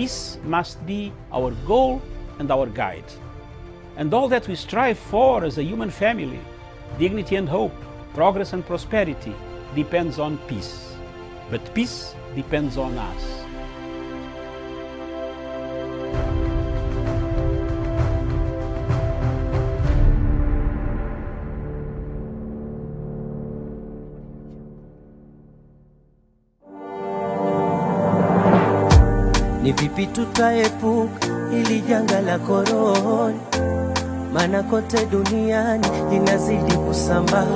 peace must be our goal and our guide. And all that we strive for as a human family, dignity and hope, progress and prosperity, depends on peace. But peace depends on us. Ni vipi tutaepuka ili janga la korona, maana kote duniani linazidi kusambaa,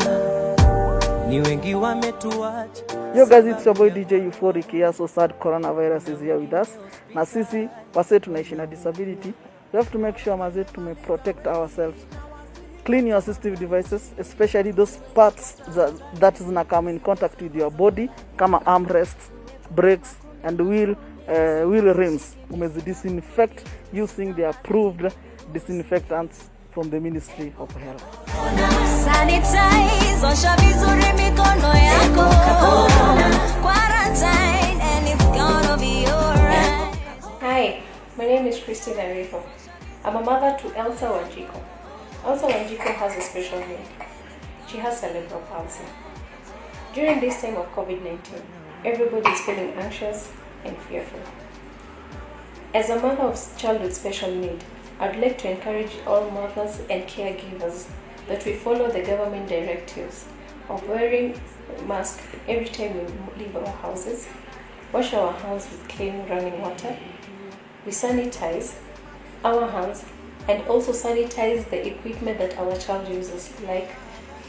ni wengi wametuacha. Yo guys, it's your boy DJ Euphoric here. So sad coronavirus is here with us. Na sisi wase tunaishi na disability, we have to make sure mazee protect ourselves. Clean your assistive devices, especially those parts that zina come in contact with your body, kama armrests, brakes and wheel rims. Disinfect using the approved disinfectants from the Ministry of Health. Sanitize, osha vizuri mikono yako. Quarantine and it's gonna be alright. Hi, my name is Christine Enrico. I'm a mother to Elsa Wanjiko. Elsa Wanjiko has a special need. She has cerebral palsy. During this time of COVID-19, everybody is feeling anxious and fearful. As a mother of child with special need, I'd like to encourage all mothers and caregivers that we follow the government directives of wearing a mask every time we leave our houses, wash our hands with clean running water, we sanitize our hands and also sanitize the equipment that our child uses, like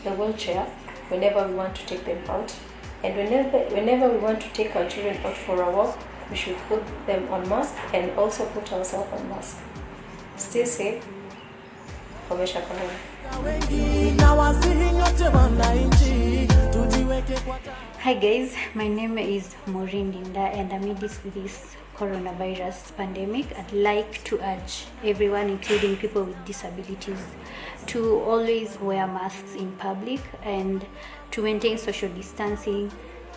the wheelchair, whenever we want to take them out. And whenever we want to take our children out for a walk, we should put them on mask and also put ourselves on mask. Stay safe. Komesha corona. Hi guys, my name is Maureen Dinda, and amidst this coronavirus pandemic, I'd like to urge everyone, including people with disabilities, to always wear masks in public and to maintain social distancing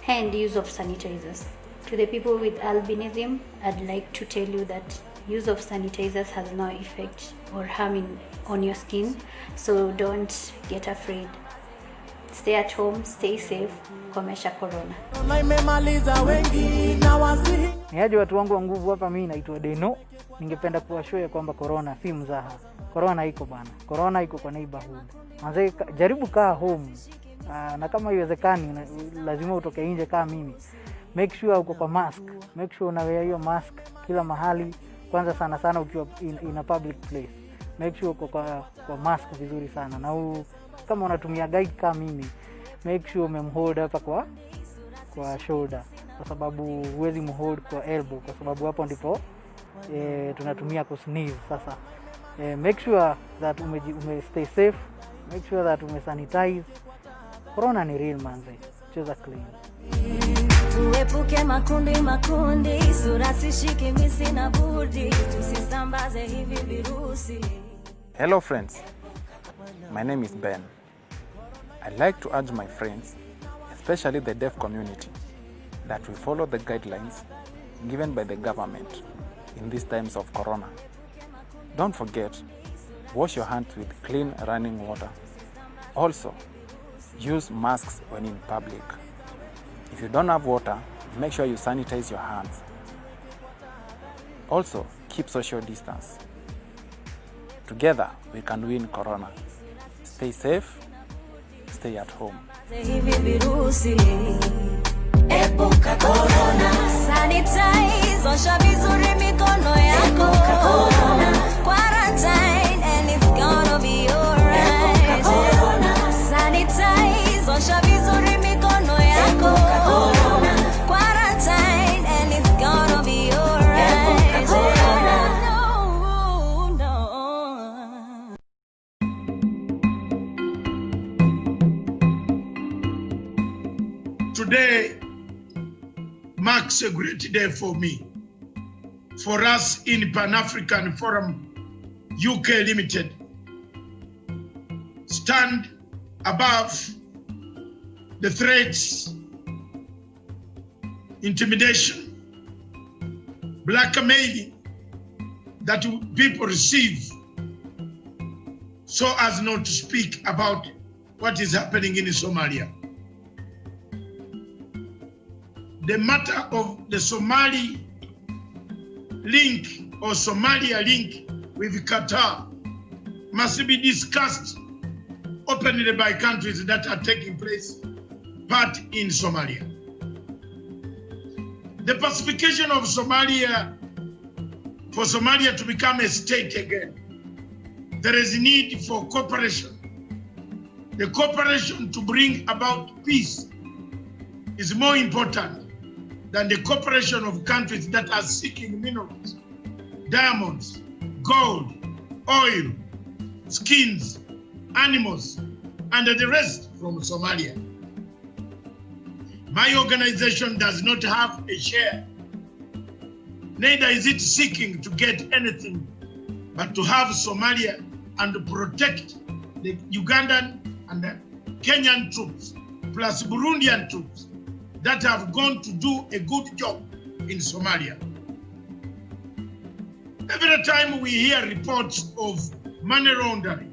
and use of sanitizers. To the people with albinism, I'd like to tell you that use of sanitizers has no effect or harm on your skin, so don't get afraid. Stay at home, stay safe. Komesha corona. Niaje watu wangu wa nguvu hapa, mimi naitwa Deno. Ningependa kuwashow kwamba corona si mzaha. Corona iko bana. Corona iko kwa neighborhood. Manze jaribu kaa home. Na kama iwezekani lazima utoke nje kama mimi. Make sure uko kwa mask. Make sure unawea hiyo mask kila mahali. Kwanza sana ukiwa in a public place. Make sure uko kwa mask vizuri sana. Na kama unatumia guide kama mimi, make sure umemhold hapa kwa shoulder, kwa sababu huwezi mhold kwa elbow, kwa sababu hapo ndipo tunatumia ku sneeze. Sasa make sure that ume stay safe, make sure that ume sanitize. Corona ni real manze, cheza clean. Tuepuke makundi, sura sishike misi na budi, tusisambaze hivi virusi. Hello friends, my name is Ben. I'd like to urge my friends, especially the deaf community, that we follow the guidelines given by the government in these times of corona. Don't forget, wash your hands with clean running water. Also, use masks when in public. If you don't have water, make sure you sanitize your hands. Also, keep social distance. Together, we can win corona. Stay safe, stay at home. Epuka corona. Sanitize, osha vizuri mikono yako. Quarantine and it's gonna be alright. Sanitize, osha vizuri mikono yako. Quarantine and it's gonna be alright. No. Today marks a great day for me, for us in Pan-African Forum UK Limited. Stand above the threats, intimidation, blackmailing that people receive so as not to speak about what is happening in Somalia. The matter of the Somali link or Somalia link with Qatar must be discussed openly by countries that are taking part in Somalia. The pacification of Somalia, for Somalia to become a state again, there is need for cooperation. The cooperation to bring about peace is more important than the cooperation of countries that are seeking minerals, diamonds, gold, oil, skins, animals, and the rest from Somalia. My organization does not have a share, neither is it seeking to get anything, but to have Somalia and protect the Ugandan and the Kenyan troops, plus Burundian troops that have gone to do a good job in Somalia. Every time we hear reports of money laundering,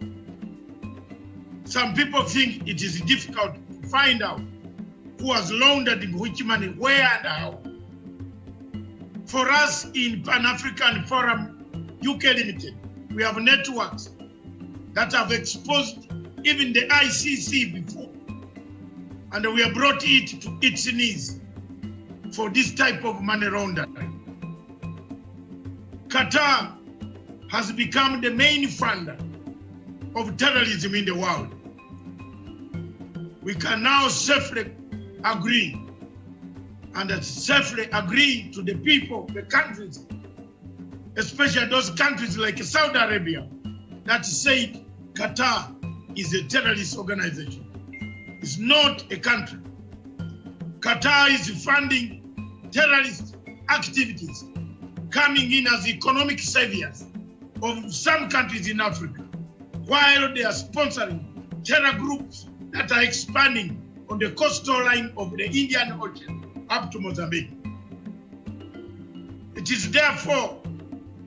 some people think it is difficult to find out who has laundered which money, where and how. For us in Pan-African Forum UK Limited, we have networks that have exposed even the ICC before, and we have brought it to its knees for this type of money laundering. Qatar has become the main funder of terrorism in the world. We can now safely agree and safely agree to the people, the countries, especially those countries like Saudi Arabia that said Qatar is a terrorist organization. It's not a country. Qatar is funding terrorist activities, coming in as economic saviors of some countries in Africa, while they are sponsoring terror groups that are expanding on the coastal line of the Indian Ocean up to Mozambique. It is therefore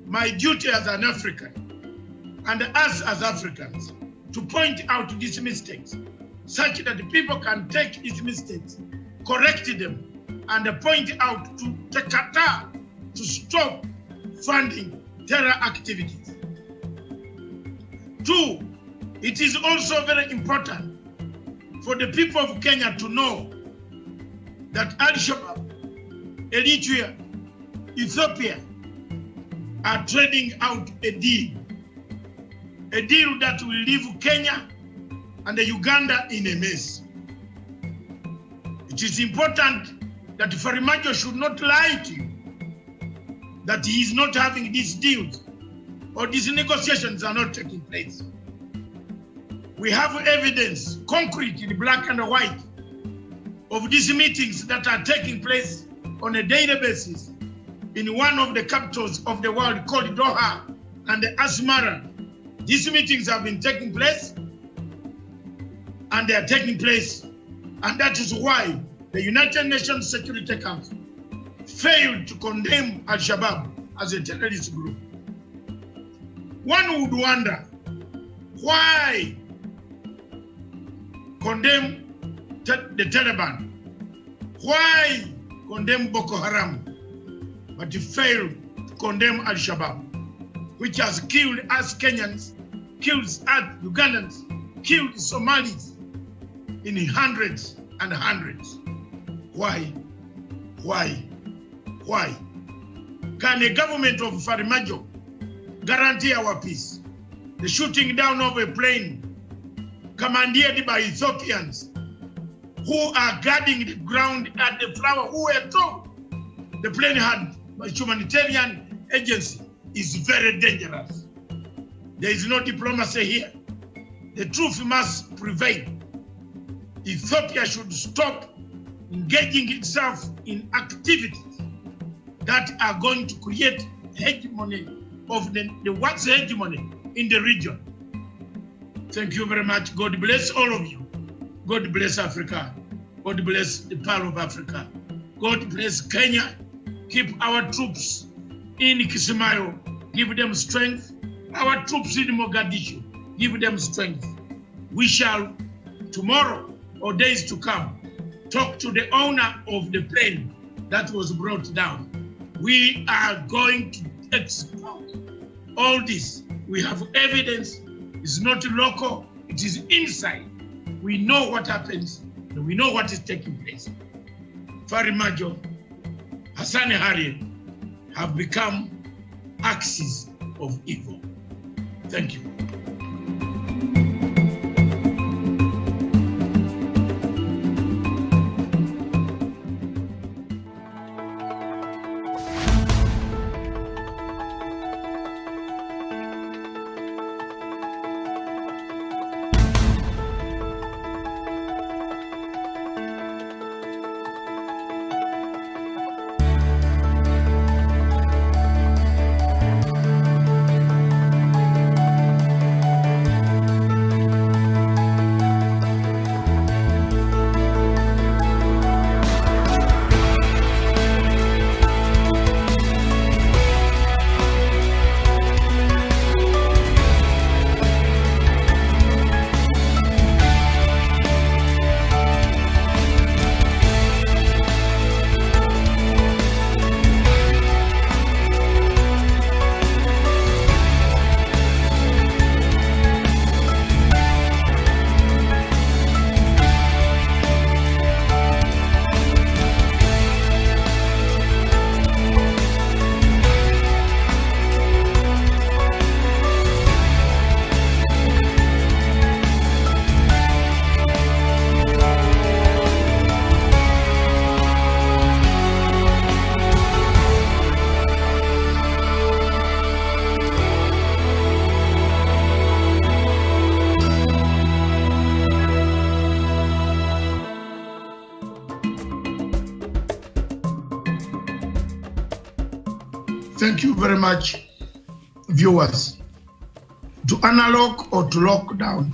my duty as an African and us as Africans to point out these mistakes such that the people can take these mistakes, correct them, and point out to Qatar to stop funding terror activities. Two, it is also very important for the people of Kenya to know that Al-Shabaab, Eritrea, Ethiopia are trading out a deal that will leave Kenya and Uganda in a mess. It is important that Farimajo should not lie to you that he is not having these deals or these negotiations are not taking place. We have evidence, concrete in black and white, of these meetings that are taking place on a daily basis in one of the capitals of the world called Doha and Asmara. These meetings have been taking place, and they are taking place, and that is why the United Nations Security Council failed to condemn Al-Shabaab as a terrorist group. One would wonder why condemn the Taliban, why condemn Boko Haram, but failed to condemn Al-Shabaab, which has killed us Kenyans, killed us Ugandans, killed Somalis in hundreds and hundreds. Why? Can a government of Farimajo guarantee our peace? The shooting down of a plane commandeered by Ethiopians who are guarding the ground at the flower, who were told the plane had a humanitarian agency, is very dangerous. There is no diplomacy here. The truth must prevail. Ethiopia should stop engaging itself in activities that are going to create hegemony of the world's hegemony in the region. Thank you very much. God bless all of you. God bless Africa. God bless the Pearl of Africa. God bless Kenya. Keep our troops in Kismayo, give them strength. Our troops in Mogadishu, give them strength. We shall, tomorrow or days to come, talk to the owner of the plane that was brought down. We are going to expose all this. We have evidence. It's not local, it is inside. We know what happens, and we know what is taking place. Farimajo, Hassan Harriet have become axes of evil. Thank you. Thank you very much, viewers. To analog or to lock down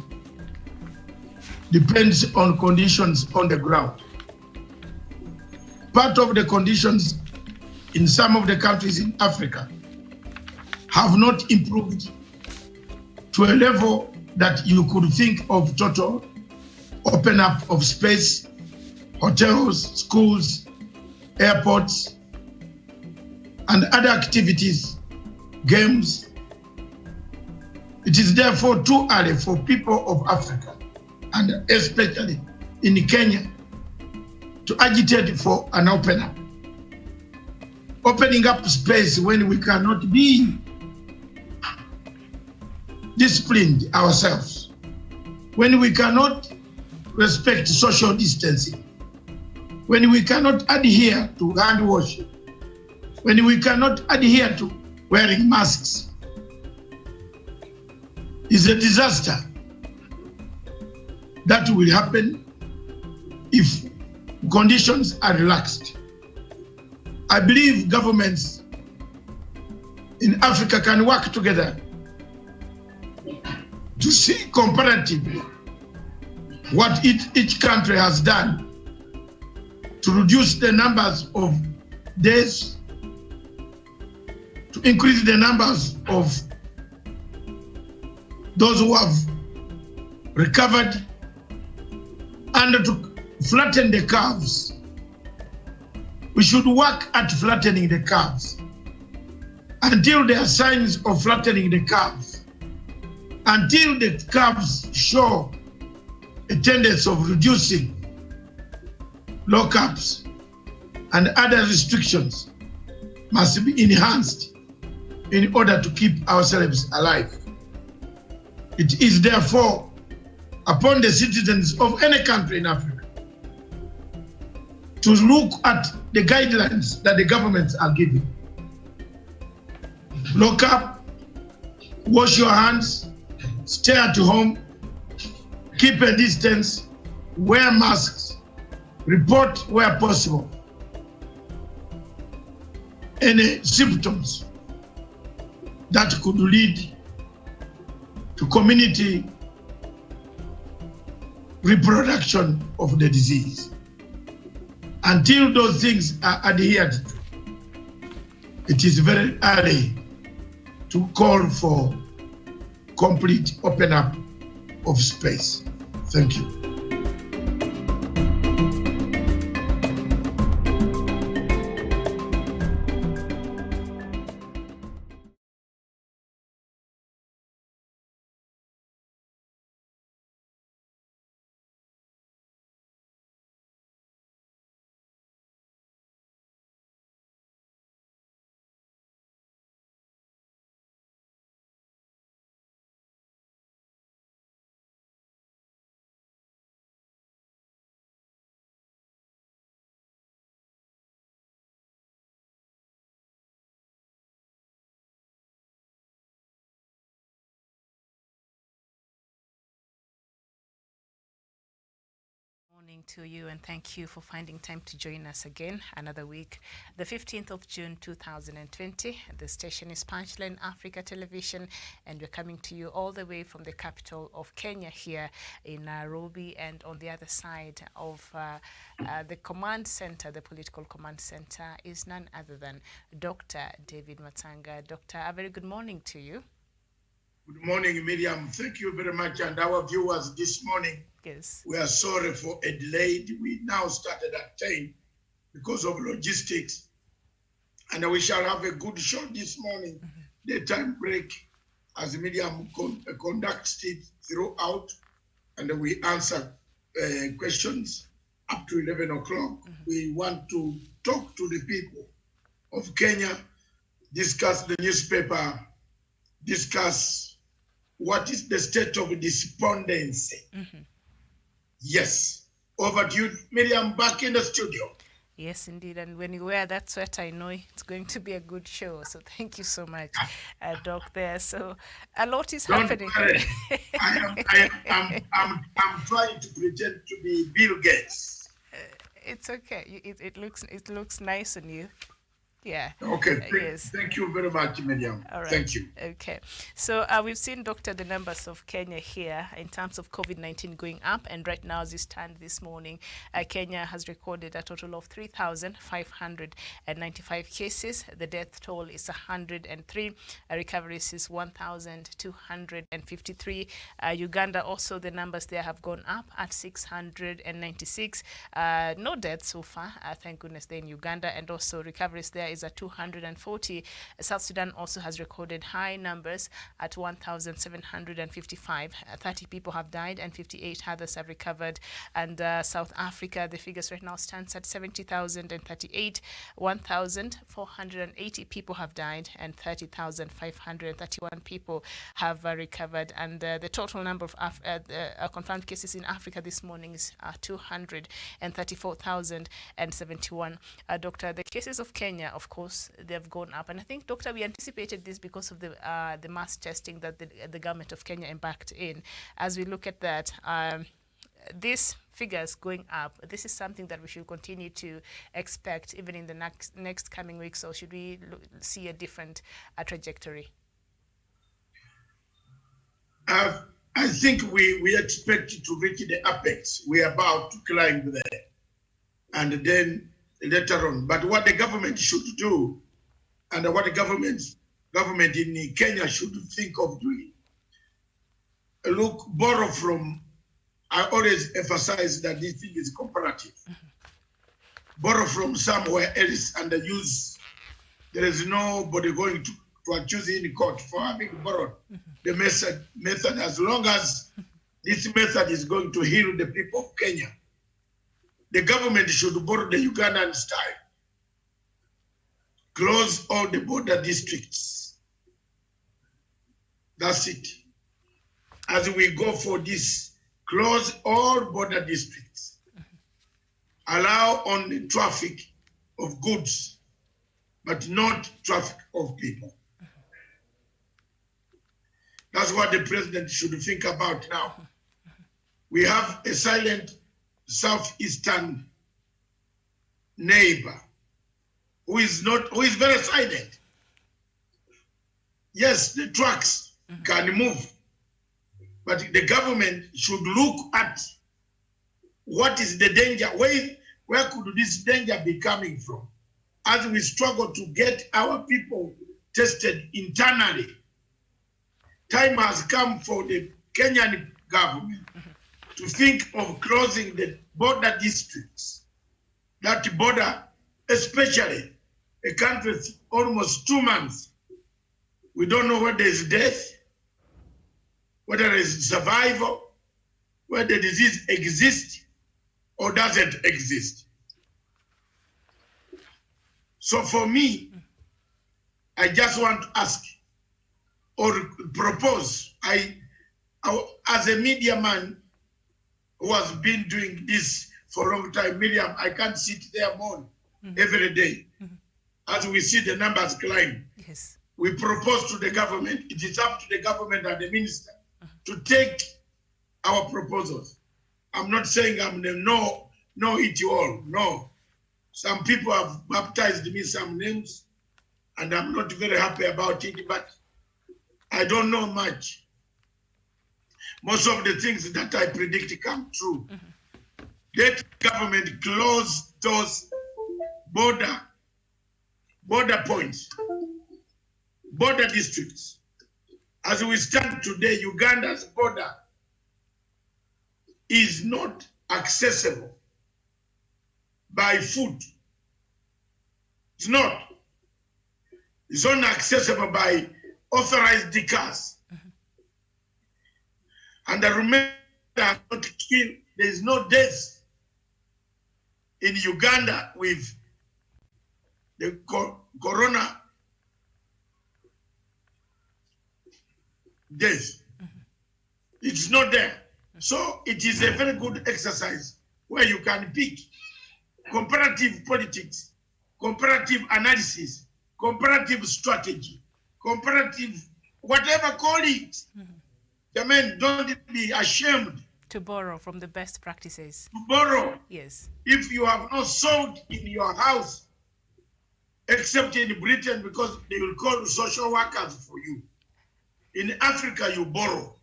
depends on conditions on the ground. Part of the conditions in some of the countries in Africa have not improved to a level that you could think of total open up of space, hotels, schools, airports, and other activities, games. It is therefore too early for people of Africa, and especially in Kenya, to agitate for an open up. Opening up space when we cannot be disciplined ourselves, when we cannot respect social distancing, when we cannot adhere to hand washing, when we cannot adhere to wearing masks, is a disaster that will happen if conditions are relaxed. I believe governments in Africa can work together to see comparatively what each country has done to reduce the numbers of deaths, to increase the numbers of those who have recovered, and to flatten the curves. We should work at flattening the curves until there are signs of flattening the curves, until the curves show a tendency of reducing lockups and other restrictions must be enhanced in order to keep ourselves alive. It is therefore upon the citizens of any country in Africa to look at the guidelines that the governments are giving. Lock up, wash your hands, stay at home, keep a distance, wear masks, report where possible any symptoms that could lead to community reproduction of the disease. Until those things are adhered to, it is very early to call for complete open up of space. Thank you. Morning to you, and thank you for finding time to join us again another week. The 15th of June 2020. The station is Punchline Africa Television, and we're coming to you all the way from the capital of Kenya here in Nairobi, and on the other side of the command center, the political command center, is none other than Dr. David Matanga. Doctor, a very good morning to you. Good morning, Miriam. Thank you very much. And our viewers this morning, yes, we are sorry for a delay. We now started at 10 because of logistics. And we shall have a good show this morning, daytime break, as Miriam conducts it throughout. And we answer questions up to 11 o'clock. We want to talk to the people of Kenya, discuss the newspaper, discuss what is the state of despondency. Yes. Over to you, Miriam, back in the studio. Yes, indeed. And when you wear that sweater, I know it's going to be a good show. So thank you so much, Doc, there. So a lot is happening. I'm trying to pretend to be Bill Gates. It's okay. It looks nice on you. Yeah. Okay. Yes. Thank you very much, Miriam. All right. Thank you. Okay. So we've seen, Doctor, the numbers of Kenya here in terms of COVID-19 going up. And right now, as we stand this morning, Kenya has recorded a total of 3,595 cases. The death toll is 103. Recoveries is 1,253. Uganda also, the numbers there have gone up at 696. No deaths so far, thank goodness, there in Uganda. And also recoveries there is at 240. South Sudan also has recorded high numbers at 1,755. 30 people have died and 58 others have recovered. And South Africa, the figures right now stands at 70,038. 1,480 people have died and 30,531 people have recovered. And the total number of confirmed cases in Africa this morning is 234,071. Doctor, the cases of Kenya, of course, they've gone up. And I think, Doctor, we anticipated this because of the mass testing that the government of Kenya embarked in. As we look at that, these figures going up, this is something that we should continue to expect even in the next coming weeks, or should we see a different trajectory? I think we expect to reach the apex. We are about to climb there. And then later on. But what the government should do, and what the government in Kenya should think of doing, borrow from, I always emphasize that this thing is comparative. Borrow from somewhere else and use, there is nobody going to accuse in court for having borrowed the method, as long as this method is going to heal the people of Kenya. The government should borrow the Ugandan style. Close all the border districts. That's it. As we go for this, close all border districts. Allow only traffic of goods, but not traffic of people. That's what the president should think about now. We have a silent southeastern neighbor who is very silent. Yes, the trucks can move, but the government should look at what is the danger, where could this danger be coming from? as we struggle to get our people tested internally. Time has come for the Kenyan government to think of closing the border districts that border, especially a country with almost 2 months. We don't know whether there's death, whether there's survival, whether the disease exists or doesn't exist. So for me, I just want to ask or propose, as a media man who has been doing this for a long time, Miriam, I can't sit there more every day. As we see the numbers climb. Yes. We propose to the government, it is up to the government and the minister to take our proposals. I'm not saying I'm the know it all, no. Some people have baptized me some names and I'm not very happy about it, but I don't know much. Most of the things that I predict come true. Let government close those border points, border districts. As we stand today, Uganda's border is not accessible by foot. It's not. It's only accessible by authorized cars. And I remember there is no death in Uganda with the corona death. It's not there. So it is a very good exercise where you can pick comparative politics, comparative analysis, comparative strategy, comparative, whatever call it. I mean, don't be ashamed. To borrow from the best practices. To borrow. Yes. If you have not sold in your house, except in Britain, because they will call social workers for you. In Africa, you borrow.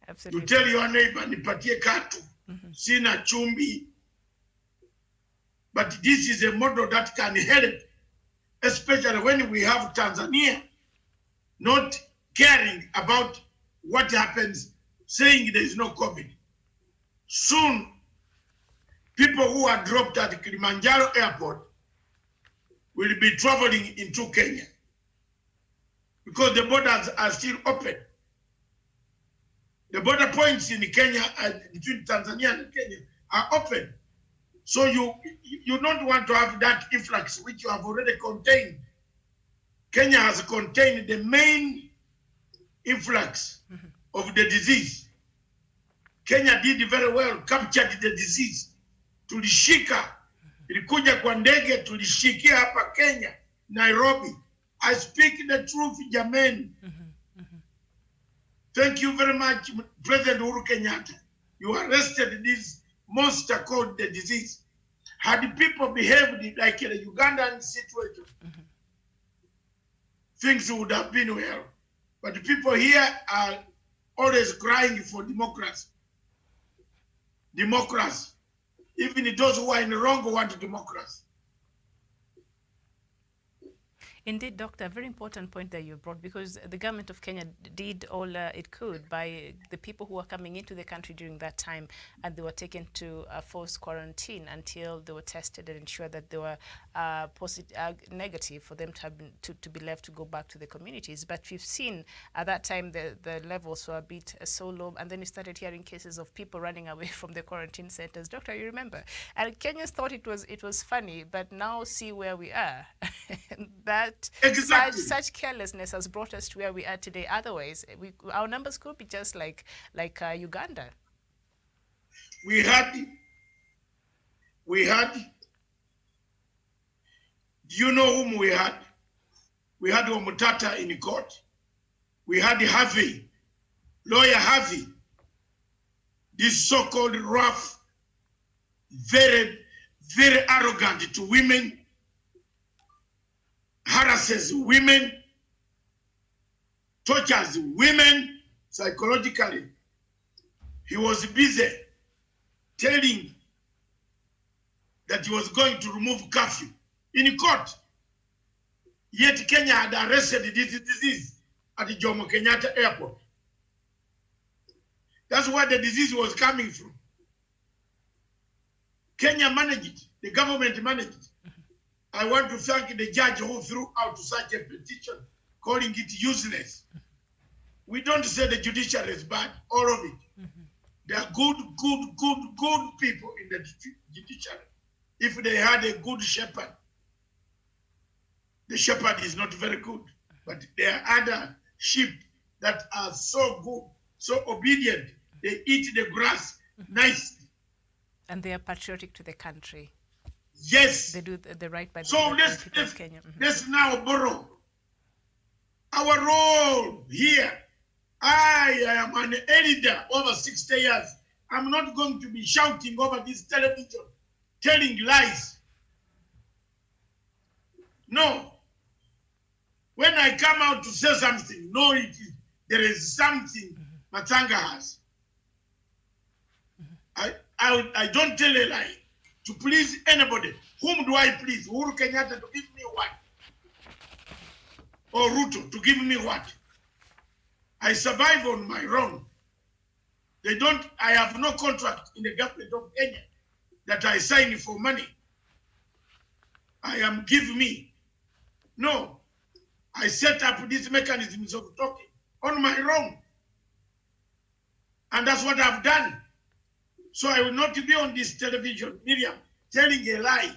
Absolutely. You tell your neighbor, nipatie katu, sina chumbi. But this is a model that can help, especially when we have Tanzania not caring about what happens, saying there is no COVID. Soon, people who are dropped at Kilimanjaro airport will be traveling into Kenya because the borders are still open. The border points in Kenya, between Tanzania and Kenya, are open. So you don't want to have that influx which you have already contained. Kenya has contained the main influx of the disease. Kenya did very well, captured the disease. Tulishika, ilikuja kwa ndege, tulishikia hapa Kenya, Nairobi. I speak the truth, jameni. Thank you very much, President Uhuru Kenyatta. You arrested this monster called the disease. Had people behaved like a Ugandan situation, things would have been well. But people here are always crying for democracy. Democracy. Even those who are in the wrong want democracy. Indeed, Doctor, a very important point that you brought, because the government of Kenya did all it could by the people who were coming into the country during that time, and they were taken to a forced quarantine until they were tested and ensured that they were negative for them to have been, to be left to go back to the communities. But we've seen at that time the levels were a bit so low, and then you started hearing cases of people running away from the quarantine centers. Doctor, you remember? And Kenyans thought it was funny, but now see where we are. That exactly. such carelessness has brought us to where we are today. Otherwise, our numbers could be just like Uganda. We had. Do you know whom we had? We had Omutata in court. We had Harvey, lawyer Harvey. This so-called rough, very, very arrogant to women, harasses women, tortures women psychologically. He was busy telling that he was going to remove curfew in court. Yet Kenya had arrested this disease at the Jomo Kenyatta Airport. That's where the disease was coming from. Kenya managed it. The government managed it. I want to thank the judge who threw out such a petition, calling it useless. We don't say the judiciary is bad, all of it. There are good people in the judiciary. If they had a good shepherd, the shepherd is not very good, but there are other sheep that are so good, so obedient. They eat the grass nicely. And they are patriotic to the country. Yes. They do the right by the people of Kenya. Let's now borrow our role here. I am an elder over 60 years. I'm not going to be shouting over this television, telling lies. No. When I come out to say something, no, there is something Matanga has. I don't tell a lie to please anybody. Whom do I please? Uhuru Kenyatta to give me what? Or Ruto to give me what? I survive on my own. I have no contract in the government of Kenya that I sign for money. I am give me. No. I set up these mechanisms of talking on my own. And that's what I've done. So I will not be on this television, Miriam, telling a lie.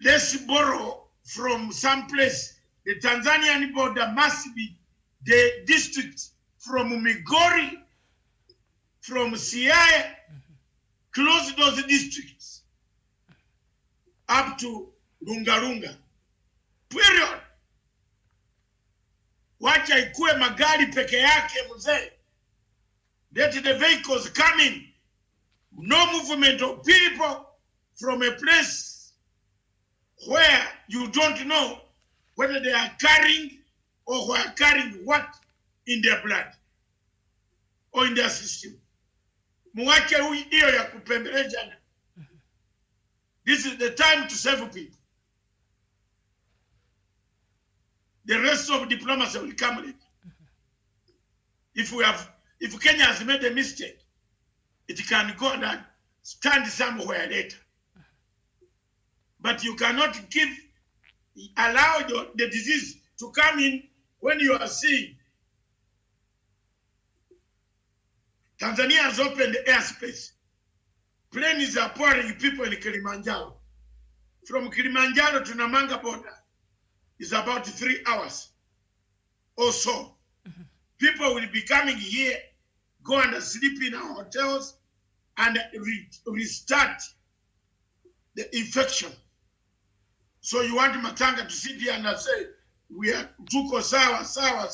Let's borrow from some place. The Tanzanian border must be the districts from Migori, from Siaya, close those districts up to Lungalunga. Period. Wacha ikue magari peke yake mzee. Let the vehicles come in. No movement of people from a place where you don't know whether they are carrying or who are carrying what in their blood or in their system. Muache hiyo ya kupembelezana. This is the time to save people. The rest of diplomacy will come later. If Kenya has made a mistake, it can go and stand somewhere later. But you cannot allow the disease to come in when you are seeing. Tanzania has opened the airspace. Planes are pouring people in Kilimanjaro. From Kilimanjaro to Namanga border is about 3 hours or so. People will be coming here, go and sleep in our hotels, and restart the infection. So you want Matanga to sit here and say, we are tuko sawa.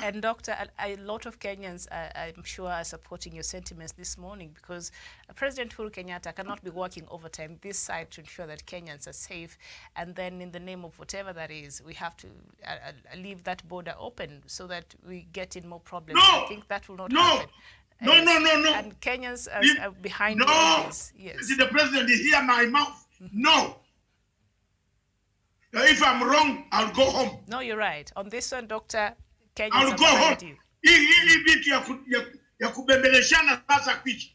And Doctor, a lot of Kenyans, I'm sure, are supporting your sentiments this morning, because President Uhuru Kenyatta cannot be working overtime this side to ensure that Kenyans are safe, and then in the name of whatever that is, we have to leave that border open so that we get in more problems. No, I think that will not happen. No. And Kenyans are behind all this. Yes. The president is here, my mouth. No. If I'm wrong, I'll go home. No, you're right. On this one, Doctor, Kenyans I'll go home. you. Hii vitu ya kubembeleshana sasa kwichi.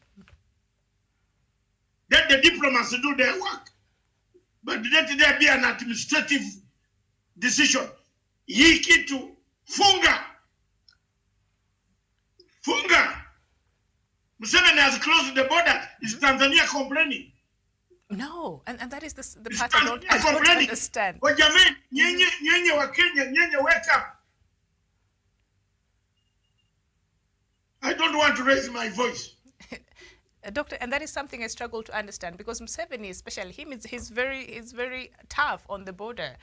Let the diplomats do their work. But let there be an administrative decision. Hii kitu funga. Museveni has closed the border. Is Tanzania complaining? No, and that is the part I don't understand. Well, Jameen, nyenye wa Kenya, nyenye wake up. I don't want to raise my voice. Doctor, and that is something I struggle to understand, because Museveni, especially him, he's very tough on the border.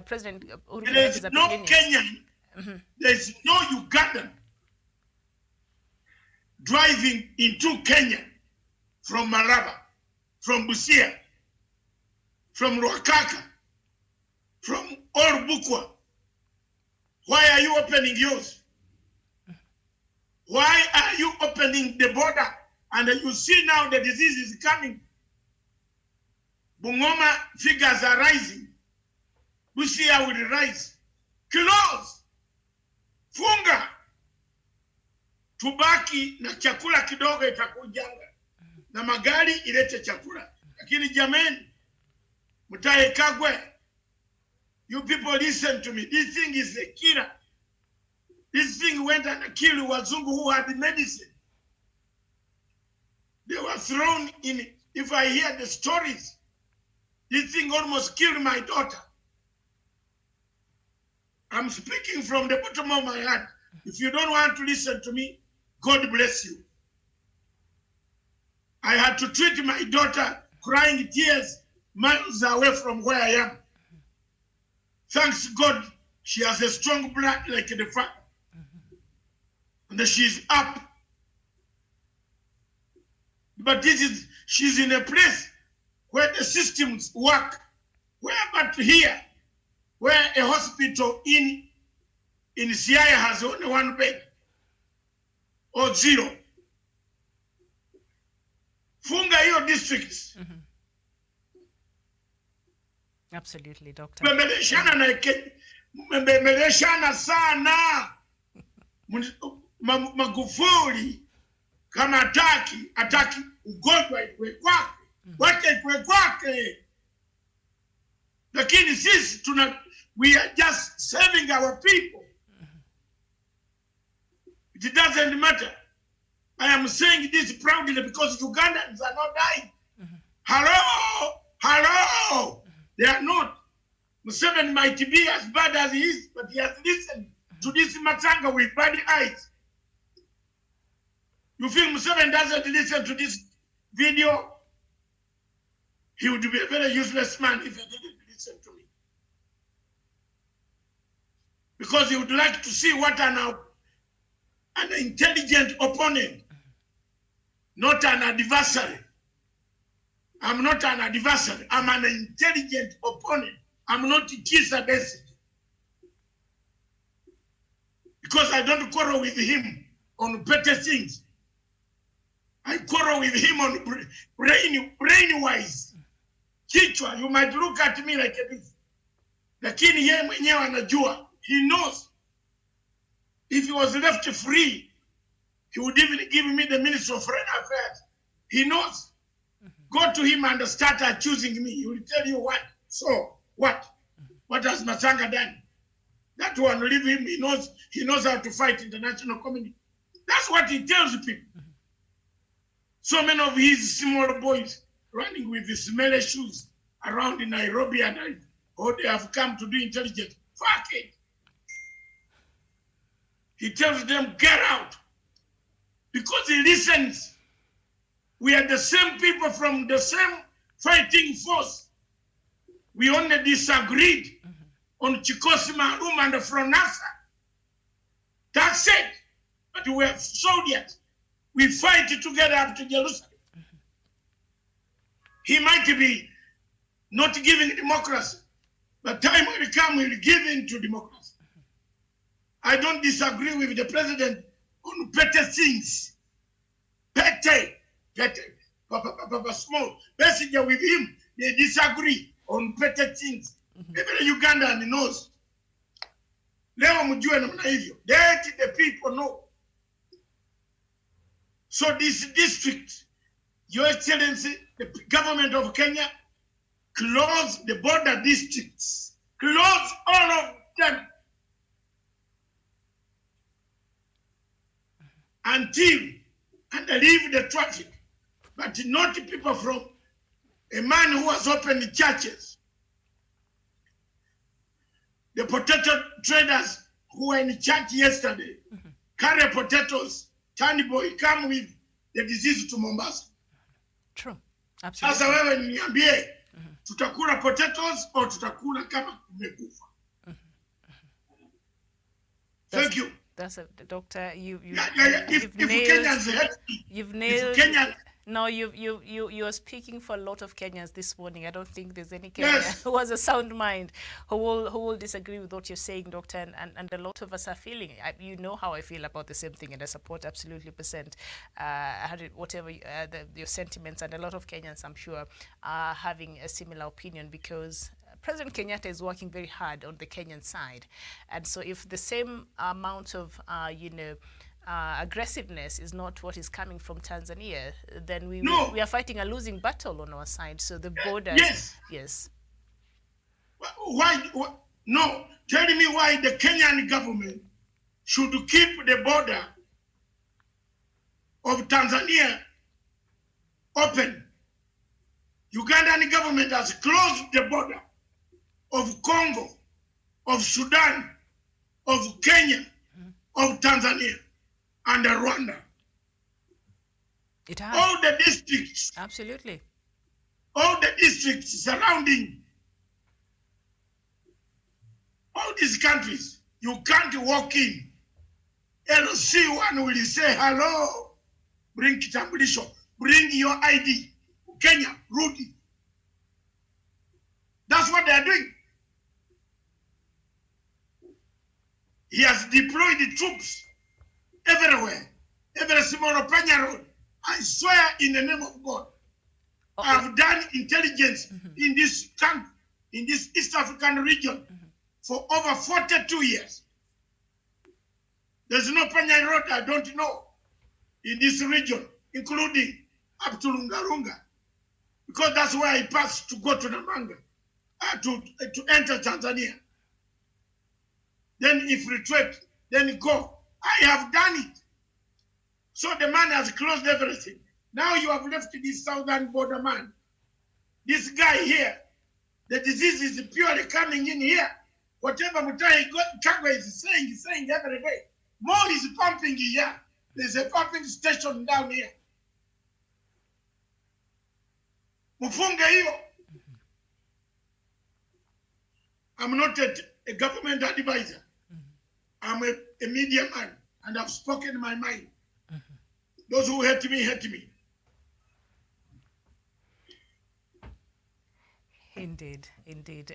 President Uhuru Kenyatta There is is a no Kenyan. Kenyan, there is no Ugandan driving into Kenya from Malaba, from Busia, from Ruakaka, from Orbukwa. Why are you opening yours? Why are you opening the border? And you see now the disease is coming. Bungoma figures are rising. Busia will rise. Close. Funga. Tubaki na chakula kidogo itakujanga. Na magari ilete chakula. Lakini jameni, Mutahi Kagwe, you people listen to me. This thing is a killer. This thing went and killed Wazungu who had the medicine. They were thrown in it. If I hear the stories, this thing almost killed my daughter. I'm speaking from the bottom of my heart. If you don't want to listen to me, God bless you. I had to treat my daughter crying tears miles away from where I am. Thanks God, she has a strong blood like the father. And she's up. But she's in a place where the systems work. Where but here, where a hospital in Siaya has only one bed or zero. Funga your districts. Absolutely, Doctor. Mbembeleshana sana. Magufuli kama ataki ugonjwa ikwe kwake. Wacha ikwe kwake. Lakini sisi we are just saving our people. It doesn't matter. I am saying this proudly because Ugandans are not dying. Hello. They are not. Museveni might be as bad as he is, but he has listened to this Matanga with bad eyes. You feel Museveni doesn't listen to this video? He would be a very useless man if he didn't listen to me. Because he would like to see what an intelligent opponent, not an adversary. I'm not an adversary. I'm an intelligent opponent. I'm not Kisa Basic. Because I don't quarrel with him on petty things. I quarrel with him on brain-wise. Kichwa, you might look at me like this. Lakini yeye mwenyewe anajua. He knows. If he was left free, he would even give me the Minister of Foreign Affairs. He knows. Go to him and start accusing me. He will tell you what. So, what? What has Matanga done? That one, leave him. He knows how to fight international community. That's what he tells people. So many of his small boys running with the smelly shoes around in Nairobi and they have come to do intelligence. Fuck it. He tells them, get out. Because he listens. We are the same people from the same fighting force. We only disagreed on Chikosi Marum and Fronasa. That's it. But we are soldiers. We fight together up to Jerusalem. He might be not giving democracy, but time will come, he will give in to democracy. I don't disagree with the president on petty things. Petty. Papa small. Messenger with him, they disagree on petty things. Even Uganda knows. Leo mjue namna hivyo. Let the people know. So this district, Your Excellency, the government of Kenya, close the border districts. Close all of them. Until and leave the traffic. But not people from a man who has opened churches. The potato traders who were in church yesterday carry potatoes. Tiny boy come with the disease to Mombasa. True. Absolutely. Sasa wewe niambie tutakula potatoes or tutakula kama kumekufa. Thank you. That's a doctor. You've If nailed. Kenyans hate me, You've nailed. if Kenyans No, you're speaking for a lot of Kenyans this morning. I don't think there's any Kenyan Yes. who has a sound mind who will disagree with what you're saying, Doctor. And a lot of us are feeling. You know how I feel about the same thing, and I support absolutely percent. Whatever your sentiments, and a lot of Kenyans, I'm sure, are having a similar opinion because President Kenyatta is working very hard on the Kenyan side, and so if the same amount of aggressiveness is not what is coming from Tanzania, then we are fighting a losing battle on our side. So the borders, yes. Why? No, tell me why the Kenyan government should keep the border of Tanzania open. Ugandan government has closed the border of Congo, of Sudan, of Kenya, of Tanzania, and Rwanda. It has. All the districts. Absolutely. All the districts surrounding all these countries, you can't walk in. LC1 will say, hello, bring kitambulisho, bring your ID. Kenya, Rudy. That's what they are doing. He has deployed the troops everywhere. Every small Panya road. I swear in the name of God, I've done intelligence in this country, in this East African region for over 42 years. There's no Panya road I don't know in this region, including up to Lungarunga, because that's where I passed to go to Namanga, to enter Tanzania. Then if retreat, then go. I have done it. So the man has closed everything. Now you have left this southern border man. This guy here, the disease is purely coming in here. Whatever Mutai Kagwe is saying every day. More is pumping here. There's a pumping station down here. Mufunge hiyo. I'm not a government advisor. I'm a media man, and I've spoken my mind. Those who hate me, hate me. Indeed,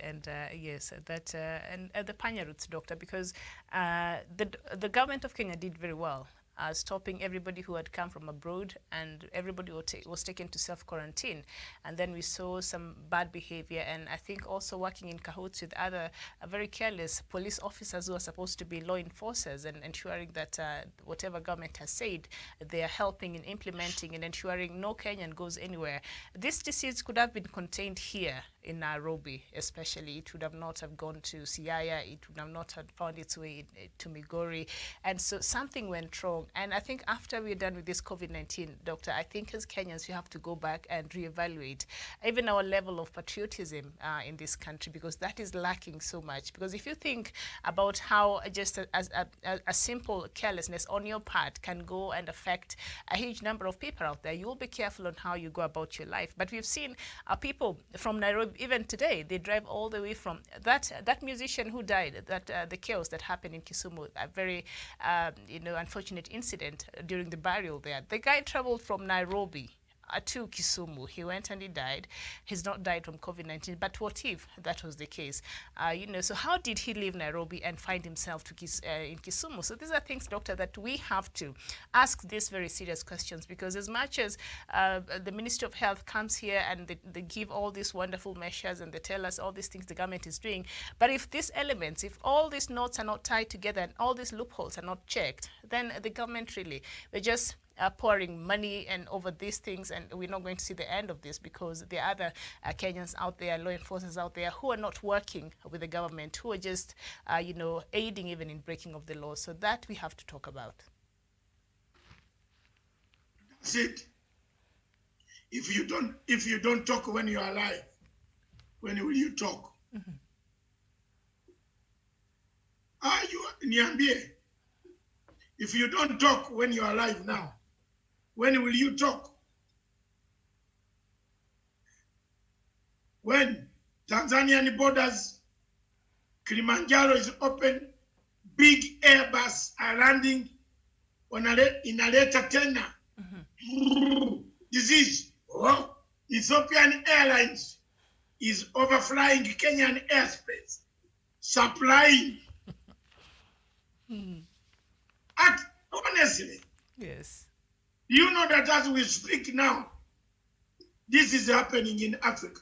and yes, that and the Panya routes, Doctor, because the government of Kenya did very well. Stopping everybody who had come from abroad, and everybody was taken to self-quarantine. And then we saw some bad behavior, and I think also working in cahoots with other very careless police officers who are supposed to be law enforcers and ensuring that whatever government has said, they are helping in implementing and ensuring no Kenyan goes anywhere. This disease could have been contained here in Nairobi, especially. It would have not have gone to Siaya, it would have not have found its way to Migori, and so something went wrong. And I think after we're done with this COVID-19, Doctor, I think as Kenyans we have to go back and reevaluate even our level of patriotism in this country, because that is lacking so much. Because if you think about how just a simple carelessness on your part can go and affect a huge number of people out there, you will be careful on how you go about your life. But we've seen people from Nairobi, even today, they drive all the way from that musician who died, the chaos that happened in Kisumu, a very unfortunate incident during the burial there. The guy traveled from Nairobi to Kisumu. He went and he died. He's not died from COVID-19, but what if that was the case? So how did he leave Nairobi and find himself in Kisumu? So these are things, Doctor, that we have to ask these very serious questions, because as much as the Ministry of Health comes here and they give all these wonderful measures and they tell us all these things the government is doing, but if these elements, if all these knots are not tied together and all these loopholes are not checked, then the government really, we're just pouring money and over these things, and we're not going to see the end of this, because there are other Kenyans out there, law enforcers out there, who are not working with the government, who are just, aiding even in breaking of the law. So that we have to talk about. That's it. If you don't talk when you are alive, when will you talk? Niambie. If you don't talk when you are alive now, when will you talk? When Tanzanian borders, Kilimanjaro is open, big Airbus are landing, inaleta tena. disease. Oh, Ethiopian Airlines is overflying Kenyan airspace, supplying. Honestly, Yes. you know that as we speak now, this is happening in Africa.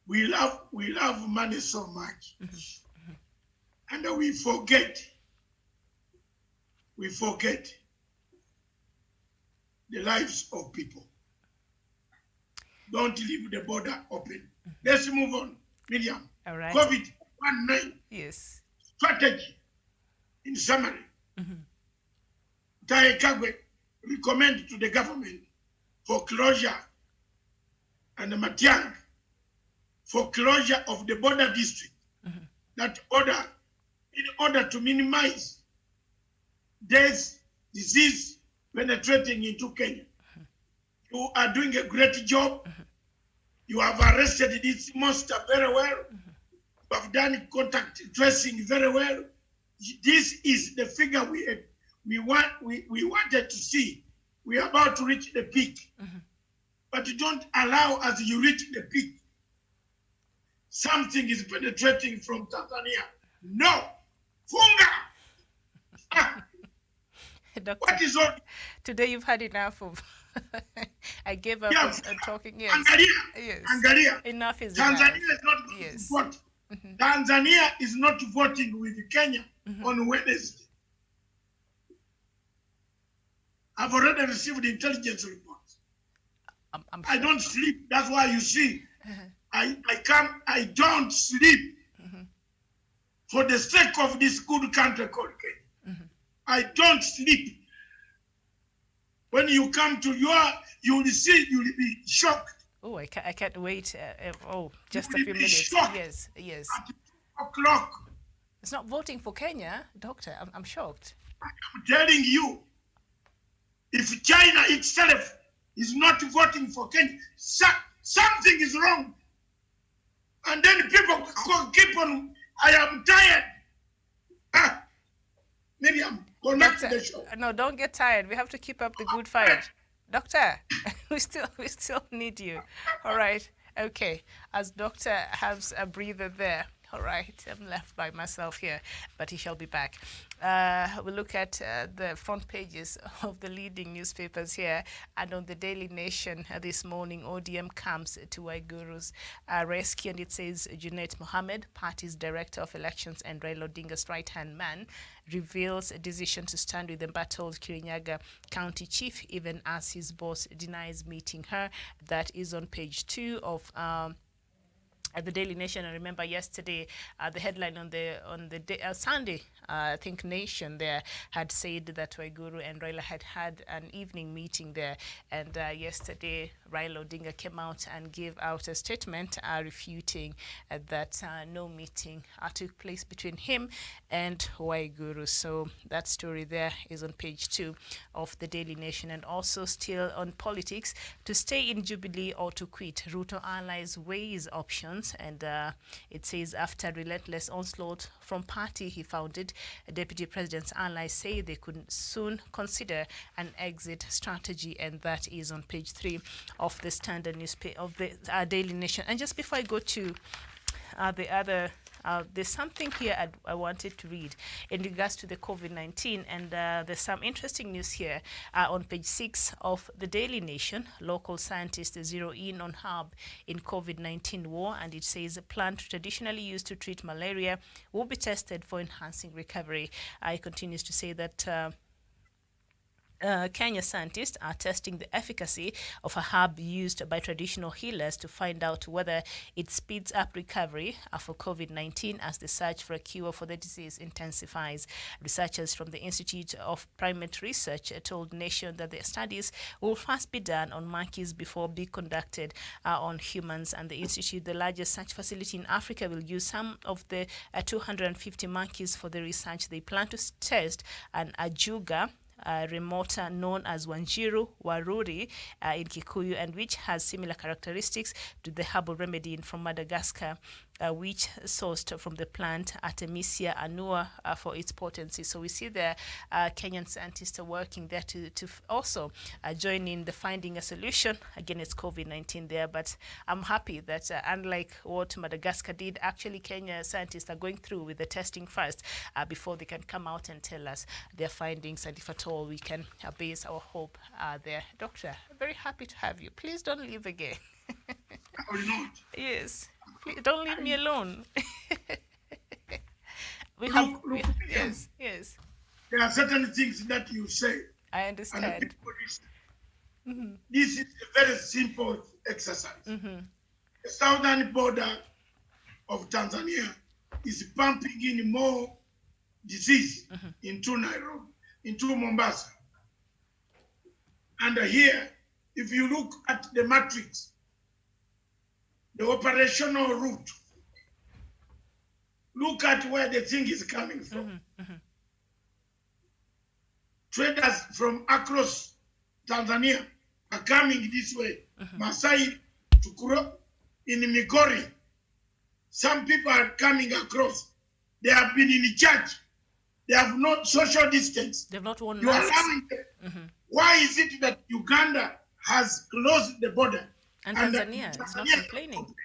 We love money so much, and we forget the lives of people. Don't leave the border open. Let's move on, Miriam. All right. COVID-19 Yes. strategy. In summary, Tai Kagwe recommend to the government for closure and Matiang for closure of the border district. That order, in order to minimize death, disease penetrating into Kenya. You are doing a great job. You have arrested this monster very well. You have done contact tracing very well. This is the figure we wanted to see. We are about to reach the peak. But you don't allow as you reach the peak. Something is penetrating from Tanzania. No. Funga. Doctor, What is all? today you've had enough of. I gave up on talking. Yes. Yes. Angalia. Enough is Tanzania enough. is not going Yes. to vote. Tanzania is not voting with Kenya on Wednesday. I've already received intelligence reports. I don't sleep. That's why you see, I don't sleep for the sake of this good country called Kenya. I don't sleep. When you come to you will see, you will be shocked. Oh, I can't wait. Just a You few will be minutes. shocked. Yes, yes. At 2 o'clock, It's not voting for Kenya, Doctor. I'm shocked. I'm telling you, if China itself is not voting for Kenya, something is wrong. And then people keep on, I am tired. Miriam, go back to the show. No, don't get tired. We have to keep up the good fight. Doctor, we still need you. All right. Okay. As Doctor has a breather there. All right, I'm left by myself here, but he shall be back. We'll look at the front pages of the leading newspapers here, and on the Daily Nation this morning, ODM comes to Waiguru's rescue, and it says Junaid Mohammed, party's director of elections and Raila Odinga's right-hand man, reveals a decision to stand with the embattled Kirinyaga County Chief, even as his boss denies meeting her. That is on page 2 of at the Daily Nation. I remember yesterday, the headline on the Sunday, I think Nation there had said that Waiguru and Raila had an evening meeting there, and yesterday Raila Odinga came out and gave out a statement refuting that no meeting took place between him and Waiguru. So that story there is on page 2 of the Daily Nation. And also still on politics, to stay in Jubilee or to quit, Ruto allies weighs options. And it says after relentless onslaught from party he founded, Deputy President's allies say they could soon consider an exit strategy, and that is on page 3 of the Standard newspaper of the Daily Nation. And just before I go to the other, there's something here I wanted to read in regards to the COVID-19, and there's some interesting news here on page 6 of the Daily Nation. Local scientists zero in on herb in COVID-19 war, and it says a plant traditionally used to treat malaria will be tested for enhancing recovery. It continues to say that Kenya scientists are testing the efficacy of a herb used by traditional healers to find out whether it speeds up recovery for COVID-19 as the search for a cure for the disease intensifies. Researchers from the Institute of Primate Research told Nation that the studies will first be done on monkeys before being conducted on humans. And the Institute, the largest such facility in Africa, will use some of the 250 monkeys for the research. They plan to test an ajuga remota known as Wanjiru Waruri in Kikuyu, and which has similar characteristics to the herbal remedy from Madagascar. which sourced from the plant Artemisia annua for its potency. So we see the Kenyan scientists are working there to also join in the finding a solution against COVID-19 there. But I'm happy that unlike what Madagascar did, actually Kenya scientists are going through with the testing first before they can come out and tell us their findings, and if at all we can base our hope there. Doctor, very happy to have you. Please don't leave again. I will not. Yes, please don't leave me alone. Look, yes, yes. There are certain things that you say. I And the understand. people listen. This is a very simple exercise. The southern border of Tanzania is pumping in more disease into Nairobi, into Mombasa. And here, if you look at the matrix, the operational route, look at where the thing is coming from. Traders from across Tanzania are coming this way. Masai to Kuro, in Migori. Some people are coming across. They have been in the church. They have not social distance. They've not worn You are masks. allowing them. Why is it that Uganda has closed the border? And that Tanzania is not Tanzania complaining.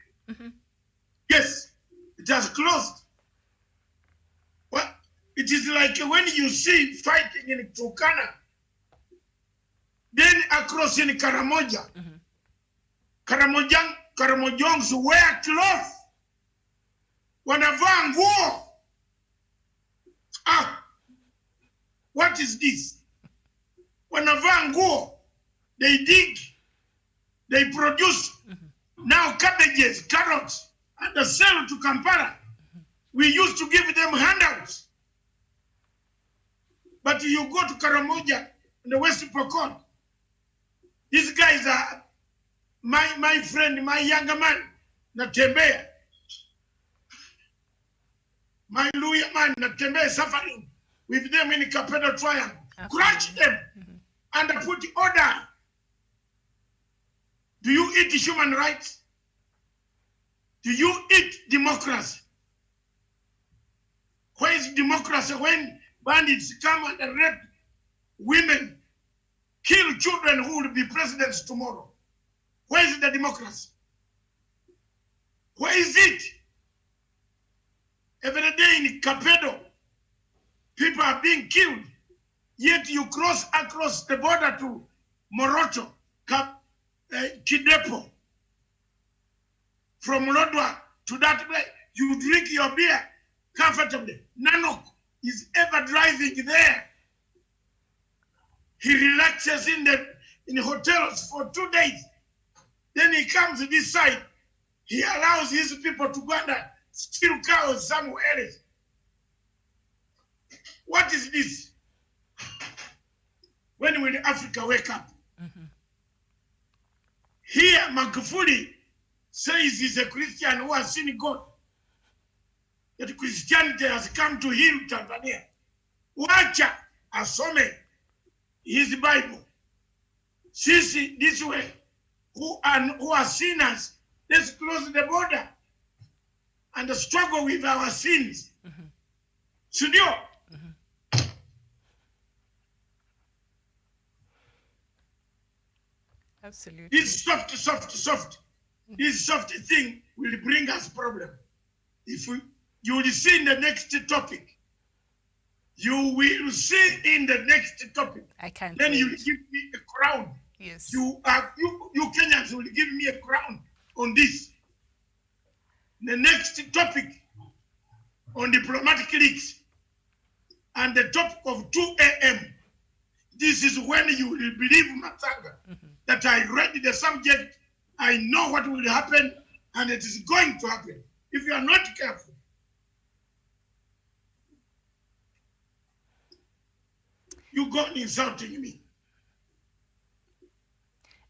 Yes, it has closed. Well, it is like when you see fighting in Turkana, then across in Karamoja, Karamojongs wear cloth. Wanavaa nguo. What is this? Wanavaa nguo. They dig. They produce. Now cabbages, carrots, and they sell to Kampala. We used to give them handouts. But you go to Karamoja in the West Pokot, these guys are my friend, my younger man, Natembea. My Luya man, Natembea, suffering with them in the Capital Triangle. Crush them and put order. Do you eat human rights? Do you eat democracy? Where is democracy when bandits come and rape women, kill children who will be presidents tomorrow? Where is the democracy? Where is it? Every day in Capedo, people are being killed. Yet you cross across the border to Moroto, Kidepo. From Lodwa to that place, you drink your beer comfortably. Nanok is ever driving there. He relaxes in hotels for 2 days. Then he comes to this side. He allows his people to go and steal cows somewhere else. What is this? When will Africa wake up? Here, Magufuli says he's a Christian who has seen God. That Christianity has come to heal Tanzania. Wacha asome his Bible. Sisi this way, who are sinners, let's close the border and struggle with our sins. Sindio? Absolutely. This soft. This soft thing will bring us problem. You will see in the next topic. You will see in the next topic. I can't Then wait. you will give me a crown. Yes. You Kenyans will give me a crown on this. The next topic on diplomatic leaks and the topic of 2 a.m. This is when you will believe Matanga that I read the subject, I know what will happen, and it is going to happen. If you are not careful, you go insulting me.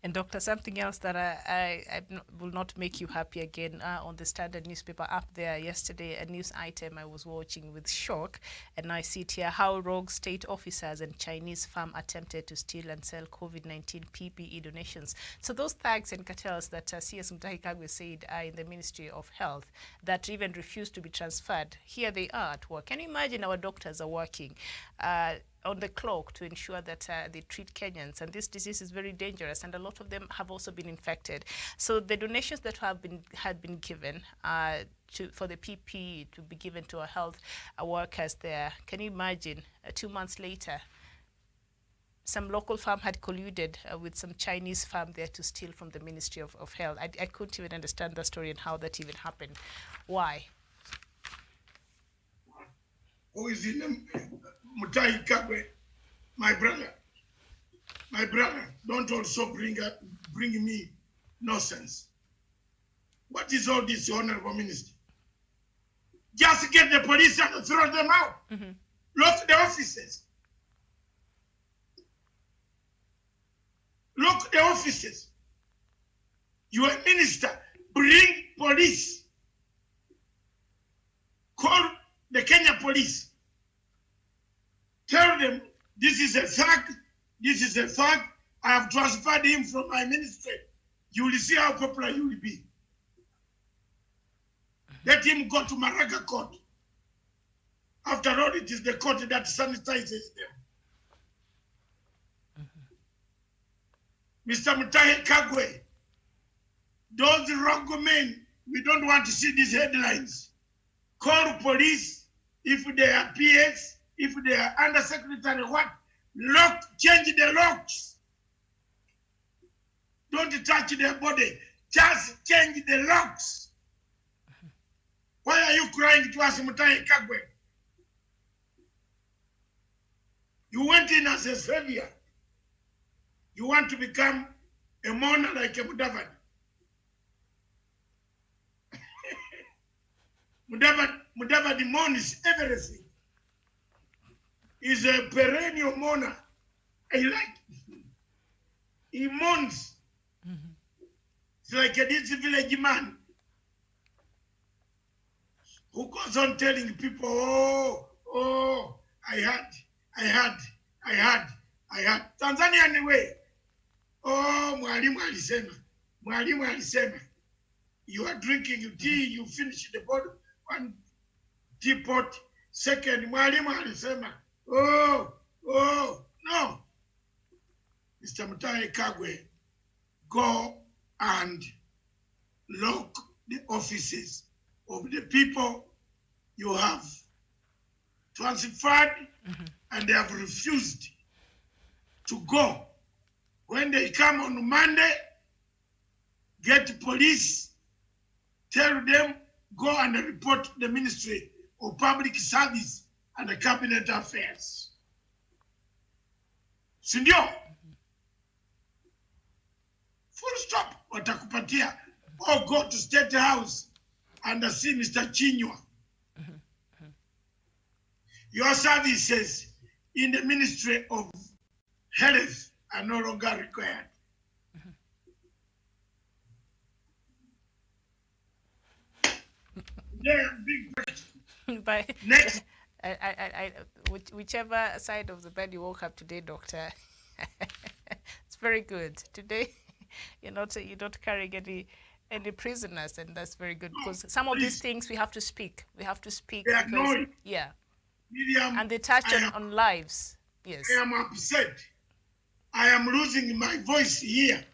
And doctor, something else that will not make you happy again, on the Standard newspaper up there yesterday, a news item I was watching with shock, and I see it here, how rogue state officers and Chinese firm attempted to steal and sell COVID-19 PPE donations. So those thugs and cartels that CS Mutahi Kagwe said are in the Ministry of Health that even refused to be transferred, here they are at work. Can you imagine our doctors are working on the clock to ensure that they treat Kenyans, and this disease is very dangerous, and a lot of them have also been infected. So the donations that had been given for the PPE to be given to our health workers there, can you imagine 2 months later, some local firm had colluded with some Chinese firm there to steal from the Ministry of Health. I couldn't even understand the story and how that even happened. Why? Who is in Mutahi Kagwe, my brother. My brother, don't also bring me nonsense. What is all this, Honorable Minister? Just get the police and throw them out. Lock the offices. Lock the offices. You are a minister. Bring police. Call the Kenya police. Tell them this is a fact. This is a fact. I have transferred him from my ministry. You will see how popular you will be. Let him go to Maraga court. After all, it is the court that sanitizes them. Mr. Mutahi Kagwe, those wrong men, we don't want to see these headlines. Call police if they are PS, if they are undersecretary, what? Lock, change the locks. Don't touch their body. Just change the locks. Why are you crying to us, Mutahi Kagwe? You went in as a savior. You want to become a mourner like a Mudavadi. Mudavadi mourns everything. He's a perennial mourner. I like it. He mourns. It's like this village man who goes on telling people, oh, I had. Tanzania anyway. Oh, mwalimu alisema. You are drinking tea, you finish the bottle, one teapot. Second, mwalimu alisema. Oh, no. Mr. Mutahi Kagwe, go and lock the offices of the people you have transferred and they have refused to go. When they come on Monday, get police, tell them, go and report to the Ministry of Public Service and the Cabinet Affairs. Sindio? Full stop. Watakupatia. Or go to State House and see Mr. Chinywa. Your services in the Ministry of Health are no longer required. Yeah, big question. But Next. Whichever side of the bed you woke up today, doctor, it's very good. Today, you're not carrying any prisoners, and that's very good, because some of these things we have to speak. We have to speak They are because, knowing. yeah, Miriam, and they touch on lives. Yes. I am upset. I am losing my voice here,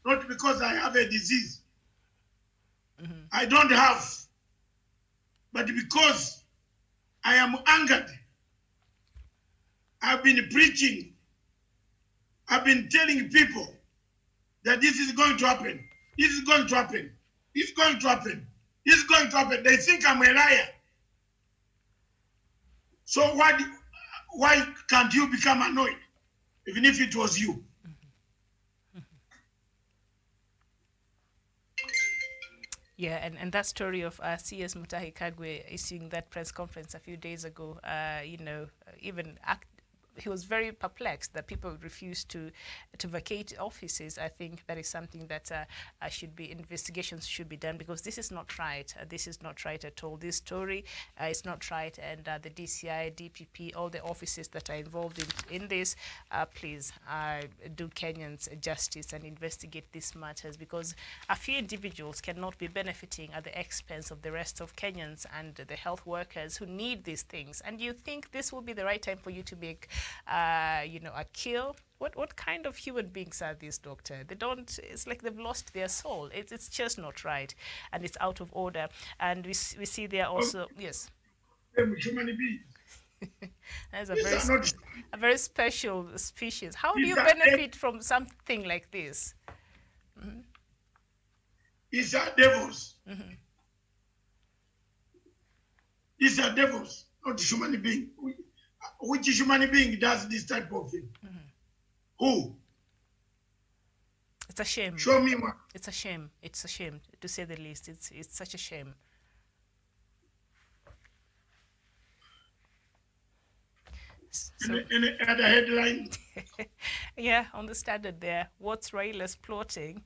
not because I have a disease. I don't have, but because I am angered. I've been preaching. I've been telling people that this is going to happen. This is going to happen. This is going to happen. This is going to happen. They think I'm a liar. So why can't you become annoyed, even if it was you? Yeah, and that story of CS Mutahi Kagwe issuing that press conference a few days ago, even he was very perplexed that people refused to vacate offices. I think that is something that investigations should be done, because this is not right. This is not right at all. This story is not right, and the DCI, DPP, all the offices that are involved in this, please do Kenyans justice and investigate these matters, because a few individuals cannot be benefiting at the expense of the rest of Kenyans and the health workers who need these things. And you think this will be the right time for you to make, a kill? What kind of human beings are these, doctor? They don't, it's like they've lost their soul. It's just not right, and it's out of order. And we see there also, yes. Human beings. That's a very special species. How do you benefit from something like this? Mm-hmm. These are devils. Mm-hmm. These are devils, not human beings. Which human being does this type of thing? Mm-hmm. Who? It's a shame. Show me one. It's a shame. It's a shame, to say the least. It's such a shame. So, any other headline? yeah, on the Standard there. What's Raila's plotting?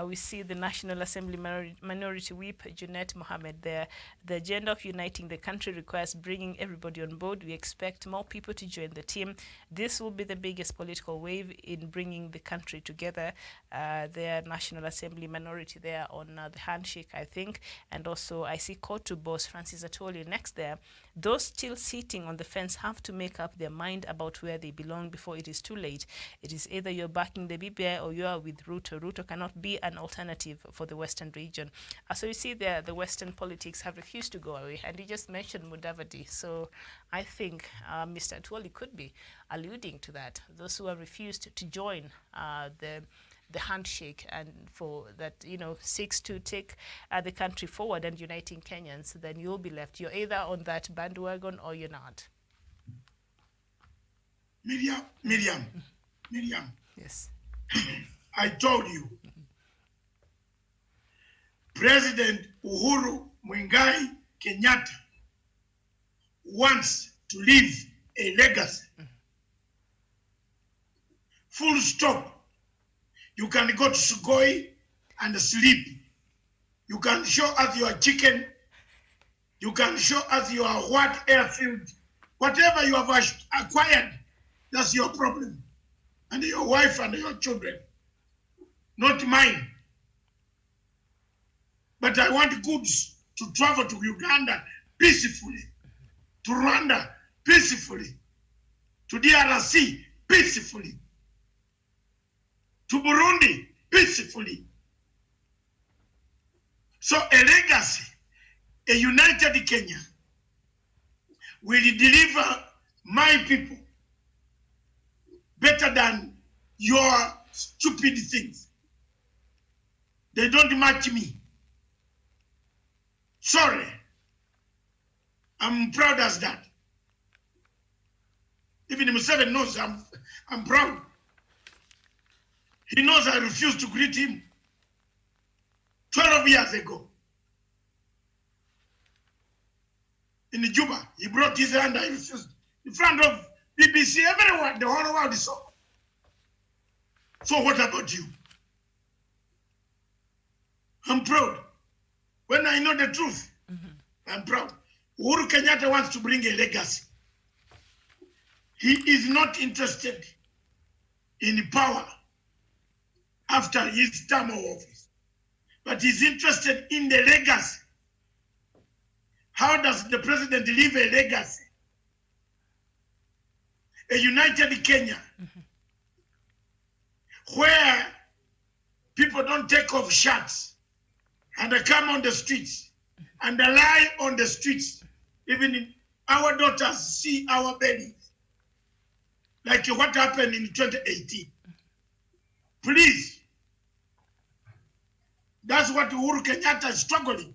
We see the National Assembly Minority Whip, Junet Mohammed there. The agenda of uniting the country requires bringing everybody on board. We expect more people to join the team. This will be the biggest political wave in bringing the country together. Their National Assembly Minority there on the handshake, I think. And also I see Kotu boss Francis Atwoli next there. Those still sitting on the fence have to make up their mind about where they belong before it is too late. It is either you're backing the BBI or you are with Ruto. Ruto cannot be an alternative for the Western region. So you see there, the Western politics have refused to go away. And he just mentioned Mudavadi. So I think Mr. Atwoli could be alluding to that. Those who have refused to join the handshake, and for that, seeks to take the country forward and uniting Kenyans, then you'll be left. You're either on that bandwagon or you're not. Miriam. Yes. I told you, President Uhuru Muigai Kenyatta wants to leave a legacy. Full stop. You can go to Sugoi and sleep. You can show us your chicken. You can show us your what airfield. Whatever you have acquired, that's your problem. And your wife and your children. Not mine. But I want goods to travel to Uganda peacefully, to Rwanda peacefully, to DRC peacefully, to Burundi peacefully. So a legacy, a united Kenya will deliver my people better than your stupid things. They don't match me. Sorry. I'm proud as that. Even Museveni knows I'm proud. He knows I refused to greet him 12 years ago. In Juba, he brought his hand, I refused. In front of BBC, everyone, the whole world saw. So what about you? I'm proud. When I know the truth, I'm proud. Uhuru Kenyatta wants to bring a legacy. He is not interested in power after his term of office, but he's interested in the legacy. How does the president leave a legacy? A united Kenya, where people don't take off shirts and come on the streets and lie on the streets. Even our daughters see our bellies, like what happened in 2018. Please, that's what Uhuru Kenyatta is struggling.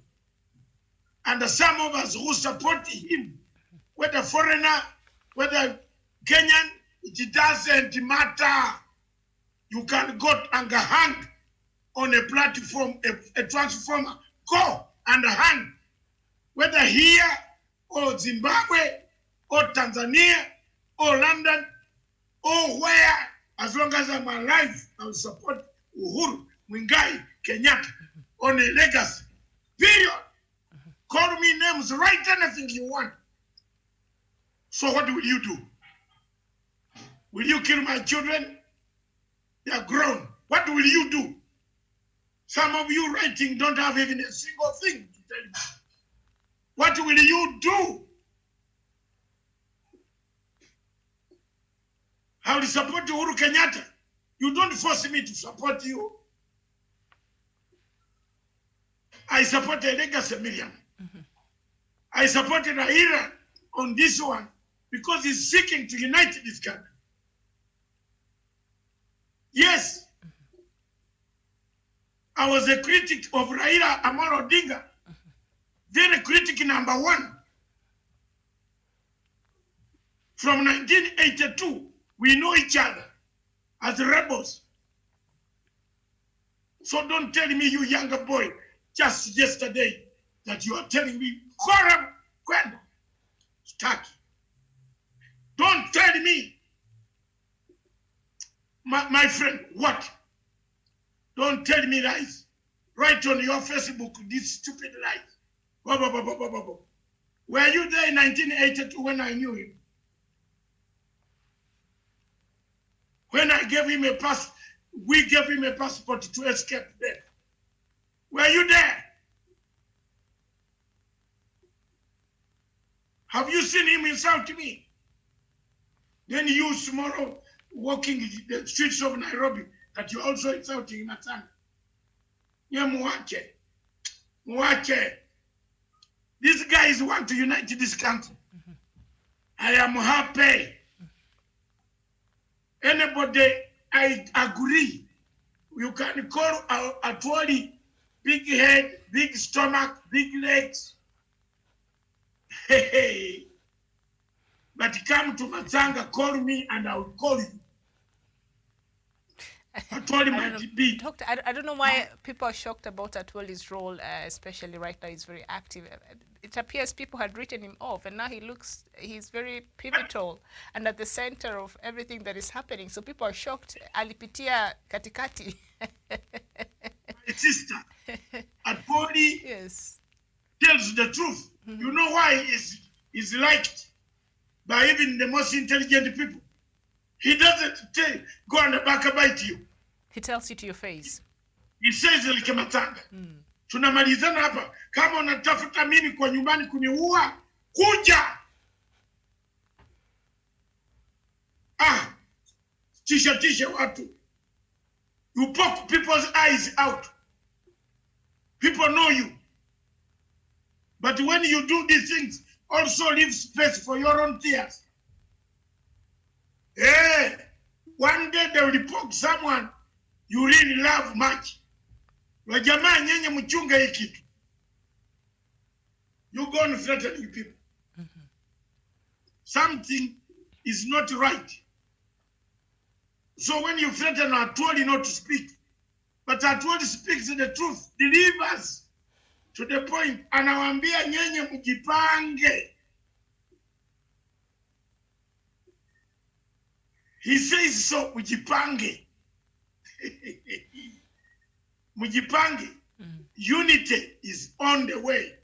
And some of us who support him, whether foreigner, whether Kenyan, it doesn't matter. You can go and hang on a platform, a transformer. Go and hang. Whether here or Zimbabwe or Tanzania, or London, or where, as long as I'm alive, I will support Uhuru, Mwingai, Kenyatta, on a legacy. Period. Call me names, write anything you want. So what will you do? Will you kill my children? They are grown. What will you do? Some of you writing don't have even a single thing to tell me. What will you do? I will support Uhuru Kenyatta. You don't force me to support you. I supported Legacy Miriam. I supported Raila on this one because he's seeking to unite this country. Yes. I was a critic of Raila Amolo Odinga. Very critic number one. From 1982, we know each other as rebels. So don't tell me, you younger boy, just yesterday, that you are telling me, Koram, Kwenda, start. Don't tell me, my friend, what? Don't tell me lies. Write on your Facebook these stupid lies. Were you there in 1982 when I knew him? When I gave him a pass, we gave him a passport to escape death. Were you there? Have you seen him insult me? Then you tomorrow walking the streets of Nairobi that you're also insulting Matanga. Yeah, Muache. Muache. These guys want to unite this country. I am happy. Anybody, I agree. You can call Atwali big head, big stomach, big legs. Hey. But come to Matanga, call me and I will call you. Atwali might be. Doctor, I don't know why people are shocked about Atwali's role, especially right now. He's very active. It appears people had written him off, and now he's very pivotal and at the center of everything that is happening. So people are shocked. Alipitia katikati. My sister, Atwali yes. tells the truth. You know why he's liked by even the most intelligent people? He doesn't go on the back and bite you. He tells you to your face. He says like Matanga. Tunamalizana hapa. Kama unatafuta mimi kwa nyumbani kuniua, kuja. Tisha watu. You poke people's eyes out. People know you. But when you do these things, also leave space for your own tears. Hey, one day they will poke someone you really love much. Wajamaa nyenye mchunga hii kitu. You go on threatening people. Something is not right. So when you threaten Atwali not to speak, but Atwali speaks the truth, delivers to the point, anawaambia nyenye mjipange. He says so, mjipange. Mjipange. Unity is on the way.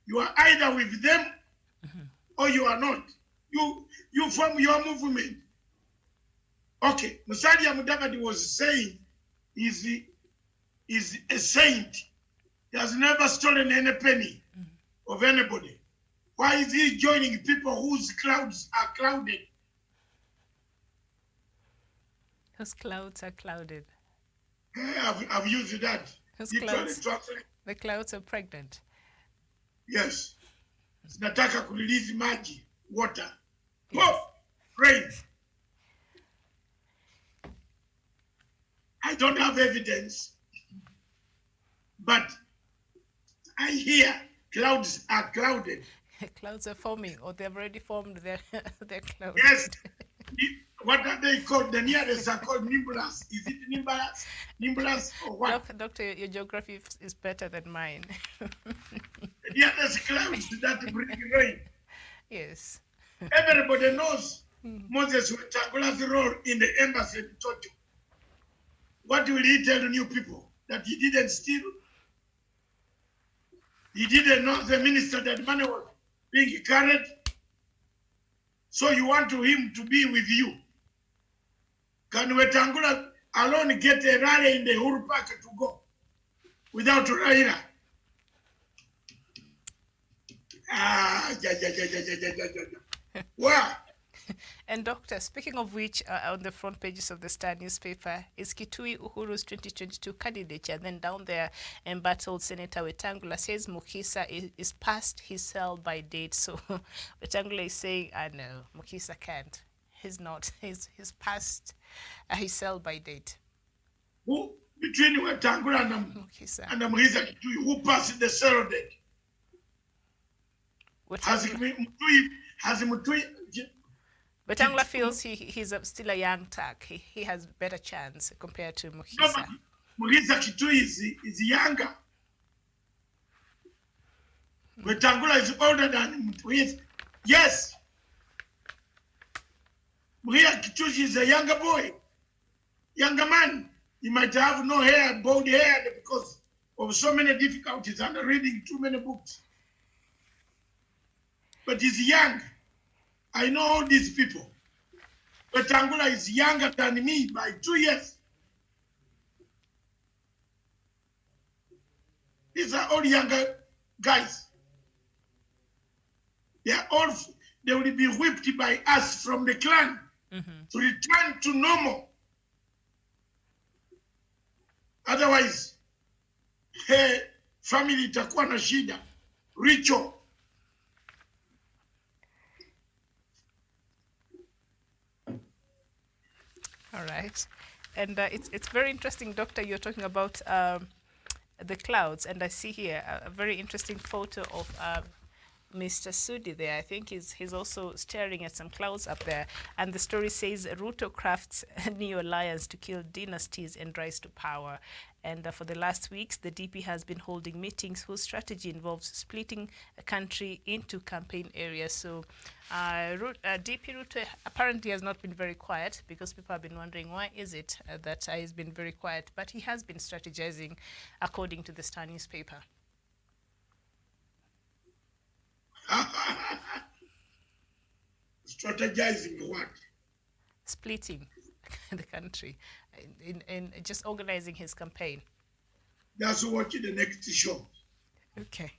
You are either with them or you are not. You form your movement. Okay, Musalia Mudavadi was saying is a saint. He has never stolen any penny of anybody. Why is he joining people whose clouds are clouded? Whose clouds are clouded. I've used that. The clouds are pregnant. Yes. Zinataka kurelease maji, water. Yes. Oh, rain. I don't have evidence, but I hear clouds are clouded. Clouds are forming, or they've already formed their clouds. Yes. What are they called? The nearest are called nimbus. Is it nimbus? Nimbus or what? Doctor, your geography is better than mine. The nearest clouds that bring rain. Yes. Everybody knows Moses Wetangula's role in the embassy in Tokyo. What will he tell new people? That he didn't steal? He didn't know the minister that money was being carried? So you want him to be with you? Can Wetangula alone get a rally in the Uhuru Park to go without Raila? Wow. And Doctor, speaking of which, on the front pages of the Star newspaper is Kitui Uhuru's 2022 candidature. Then down there, embattled Senator Wetangula says Mukisa is past his sell-by date. So Wetangula is saying, no, Mukisa can't. He's not. He's past his sell-by date. Who between Wetangula and Mukisa Kitui, who passed the sell date? Has Mutui? Wetangula feels he's still a young tack. He has better chance compared to Mukisa. No, but Mukisa Kitui is younger. Wetangula is older than Mutui. Yes. Mukisa Kitui is a younger boy, younger man. He might have no hair, bald hair, because of so many difficulties and reading too many books. But he's young. I know all these people. Wetangula is younger than me by 2 years. These are all younger guys. They will be whipped by us from the clan to return to normal. Otherwise, hey, family itakuwa na shida. Richo. All right. And it's very interesting, Doctor, you're talking about the clouds. And I see here a very interesting photo of Mr. Sudi there. I think he's also staring at some clouds up there. And the story says Ruto crafts a new alliance to kill dynasties and rise to power. And for the last weeks, the DP has been holding meetings whose strategy involves splitting a country into campaign areas. So DP Ruto apparently has not been very quiet, because people have been wondering why is it that he's been very quiet. But he has been strategizing, according to the Star newspaper. Strategizing what? Splitting the country, in just organizing his campaign. That's watching the next show. Okay.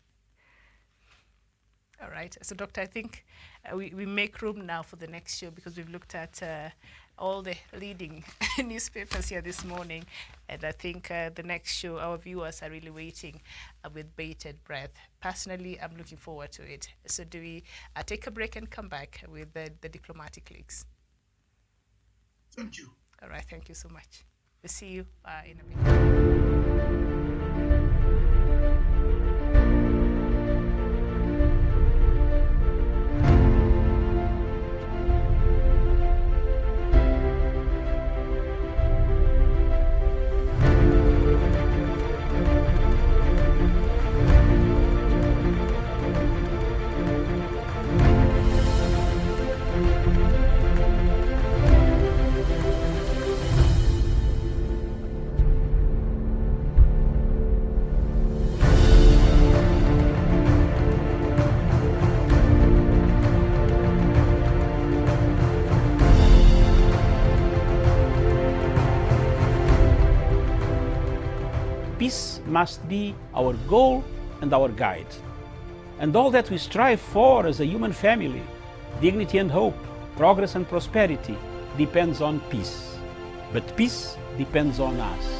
All right. So, Doctor, I think we make room now for the next show, because we've looked at all the leading newspapers here this morning. And I think the next show, our viewers are really waiting with bated breath. Personally, I'm looking forward to it. So do we take a break and come back with the diplomatic leaks? Thank you. All right. Thank you so much. We'll see you in a minute. Peace must be our goal and our guide. And all that we strive for as a human family, dignity and hope, progress and prosperity, depends on peace. But peace depends on us.